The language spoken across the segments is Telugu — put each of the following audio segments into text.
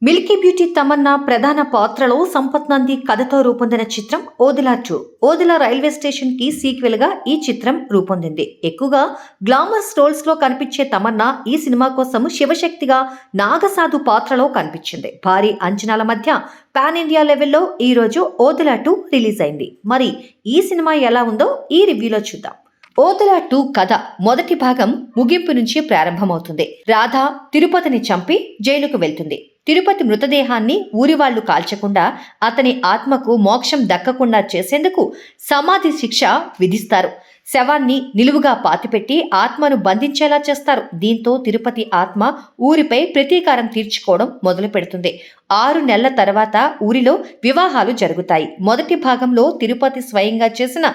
మిల్కీ బ్యూటీ తమన్నా ప్రధాన పాత్రలో సంపత్ నంది కథతో రూపొందిన చిత్రం ఓదిలా 2. ఓదిలా రైల్వే స్టేషన్ కి సీక్వెల్ గా ఈ చిత్రం రూపొందింది. ఎక్కువగా గ్లామరస్ రోల్స్ లో కనిపించే తమన్నా ఈ సినిమా కోసం శివశక్తిగా నాగసాధు పాత్రలో కనిపించింది. భారీ అంచనాల మధ్య పాన్ ఇండియా లెవెల్లో ఈ రోజు ఓదిలా 2 రిలీజ్ అయింది. మరి ఈ సినిమా ఎలా ఉందో ఈ రివ్యూలో చూద్దాం. ఓదిలా 2 కథ మొదటి భాగం ముగింపు నుంచి ప్రారంభమవుతుంది. రాధ తిరుపతిని చంపి జైలుకు వెళ్తుంది. తిరుపతి మృతదేహాన్ని ఊరివాళ్లు కాల్చకుండా అతని ఆత్మకు మోక్షం దక్కకుండా చేసేందుకు సమాధి శిక్ష విధిస్తారు. శవాన్ని నిలువుగా పాతిపెట్టి ఆత్మను బంధించేలా చేస్తారు. దీంతో తిరుపతి ఆత్మ ఊరిపై ప్రతీకారం తీర్చుకోవడం మొదలు పెడుతుంది. 6 నెలల తర్వాత ఊరిలో వివాహాలు జరుగుతాయి. మొదటి భాగంలో తిరుపతి స్వయంగా చేసిన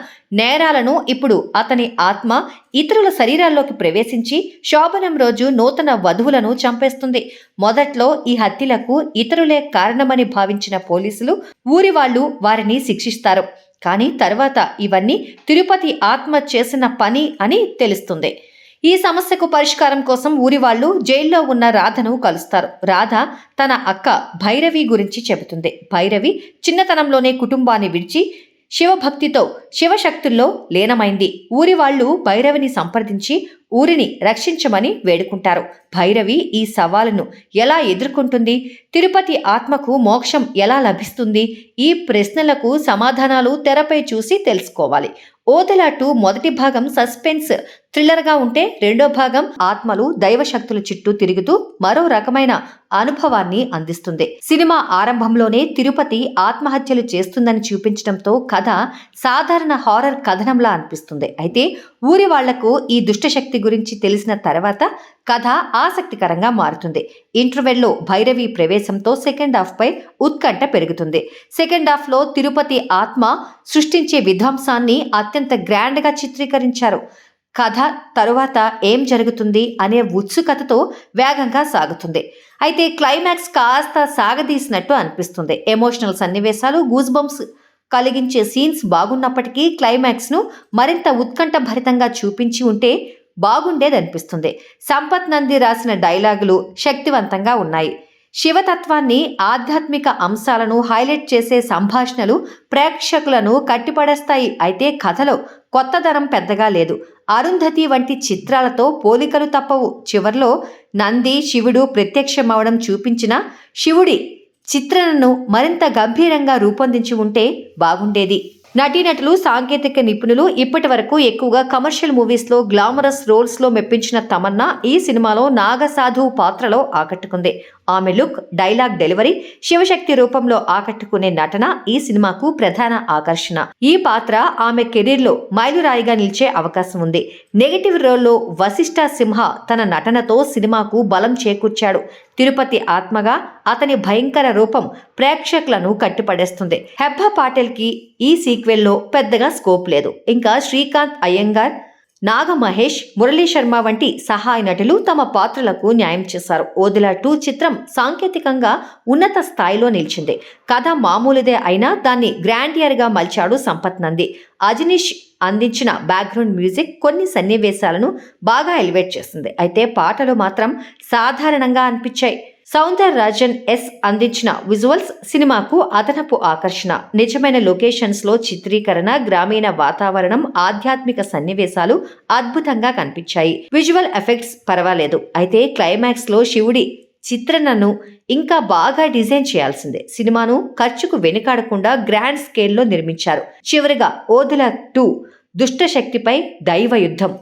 నేరాలను ఇప్పుడు అతని ఆత్మ ఇతరుల శరీరాల్లోకి ప్రవేశించి శోభనం రోజు నూతన వధువులను చంపేస్తుంది. మొదట్లో ఈ హత్యలకు ఇతరులే కారణమని భావించిన పోలీసులు ఊరి వాళ్ళు వారిని శిక్షిస్తారు. కానీ తర్వాత ఇవన్నీ తిరుపతి ఆత్మ చేసిన పని అని తెలుస్తుంది. ఈ సమస్యకు పరిష్కారం కోసం ఊరి వాళ్ళు జైల్లో ఉన్న రాధను కలుస్తారు. రాధ తన అక్క భైరవి గురించి చెబుతుంది. భైరవి చిన్నతనంలోనే కుటుంబాన్ని విడిచి శివభక్తితో శివశక్తుల్లో లీనమైంది. ఊరి వాళ్ళు భైరవిని సంప్రదించి ఊరిని రక్షించమని వేడుకుంటారు. భైరవి ఈ సవాలును ఎలా ఎదుర్కొంటుంది? తిరుపతి ఆత్మకు మోక్షం ఎలా లభిస్తుంది? ఈ ప్రశ్నలకు సమాధానాలు తెరపై చూసి తెలుసుకోవాలి. ఓదిలా 2 మొదటి భాగం సస్పెన్స్ థ్రిల్లర్గా ఉంటే రెండో భాగం ఆత్మలు దైవశక్తుల చుట్టూ తిరుగుతూ మరో రకమైన అనుభవాన్ని అందిస్తుంది. సినిమా ఆరంభంలోనే తిరుపతి ఆత్మహత్యలు చేస్తుందని చూపించడంతో కథ సాధారణ హారర్ కథనంలా అనిపిస్తుంది. అయితే ఊరి వాళ్లకు ఈ దుష్టశక్తి గురించి తెలిసిన తర్వాత కథ ఆసక్తికరంగా మారుతుంది. ఇంటర్వెల్లో భైరవి ప్రవేశంతో సెకండ్ హాఫ్ పై ఉత్కంఠ పెరుగుతుంది. సెకండ్ హాఫ్ లో తిరుపతి ఆత్మ సృష్టించే విధ్వంసాన్ని అత్యంత గ్రాండ్ గా చిత్రీకరించారు. కథ తరువాత ఏం జరుగుతుంది అనే ఉత్సుకతతో వేగంగా సాగుతుంది. అయితే క్లైమాక్స్ కాస్త సాగదీసినట్టు అనిపిస్తుంది. ఎమోషనల్ సన్నివేశాలు, గూస్ బంప్స్ కలిగించే సీన్స్ బాగున్నప్పటికీ క్లైమాక్స్ ను మరింత ఉత్కంఠ భరితంగా చూపించి ఉంటే బాగుండేదనిపిస్తుంది. సంపత్ నంది రాసిన డైలాగులు శక్తివంతంగా ఉన్నాయి. శివతత్వాన్ని, ఆధ్యాత్మిక అంశాలను హైలైట్ చేసే సంభాషణలు ప్రేక్షకులను కట్టిపడేస్తాయి. అయితే కథలో కొత్తదనం పెద్దగా లేదు. అరుంధతి వంటి చిత్రాలతో పోలికలు తప్పవు. చివర్లో నంది శివుడు ప్రత్యక్షమవడం చూపించిన శివుడి చిత్రణను మరింత గంభీరంగా రూపొందించి ఉంటే బాగుండేది. నటీనటులు, సాంకేతిక నిపుణులు ఇప్పటి వరకు ఎక్కువగా కమర్షియల్ మూవీస్లో గ్లామరస్ రోల్స్లో మెప్పించిన తమన్నా ఈ సినిమాలో నాగసాధు పాత్రలో ఆకట్టుకుంది. ఆమె లుక్, డైలాగ్ డెలివరీ, శివశక్తి రూపంలో ఆకట్టుకునే నటన ఈ సినిమాకు ప్రధాన ఆకర్షణ. ఈ పాత్ర ఆమె కెరీర్లో మైలురాయిగా నిలిచే అవకాశం ఉంది. నెగటివ్ రోల్లో వశిష్ఠ సింహ తన నటనతో సినిమాకు బలం చేకూర్చాడు. తిరుపతి ఆత్మగా అతని భయంకర రూపం ప్రేక్షకులను కట్టిపడేస్తుంది. హెబ్బా పాటెల్కి ఈ సీక్వెల్లో పెద్దగా స్కోప్ లేదు. ఇంకా శ్రీకాంత్ అయ్యంగార్, నాగ మహేష్, మురళీ శర్మ వంటి సహాయ నటులు తమ పాత్రలకు న్యాయం చేశారు. ఓదిలా 2 చిత్రం సాంకేతికంగా ఉన్నత స్థాయిలో నిలిచింది. కథ మామూలుదే అయినా దాన్ని గ్రాండియర్గా మలిచాడు సంపత్ నంది. అజనీష్ అందించిన బ్యాక్గ్రౌండ్ మ్యూజిక్ కొన్ని సన్నివేశాలను బాగా ఎలివేట్ చేసింది. అయితే పాటలు మాత్రం సాధారణంగా అనిపించాయి. సౌందర్ రాజన్ ఎస్ అందించిన విజువల్స్ సినిమాకు అదనపు ఆకర్షణ. నిజమైన లొకేషన్స్లో చిత్రీకరణ, గ్రామీణ వాతావరణం, ఆధ్యాత్మిక సన్నివేశాలు అద్భుతంగా కనిపించాయి. విజువల్ ఎఫెక్ట్స్ పర్వాలేదు. అయితే క్లైమాక్స్లో శివుడి చిత్రణను ఇంకా బాగా డిజైన్ చేయాల్సిందే. సినిమాను ఖర్చుకు వెనుకాడకుండా గ్రాండ్ స్కేల్లో నిర్మించారు. చివరిగా ఓదిలా 2 దుష్టశక్తిపై దైవ యుద్ధం.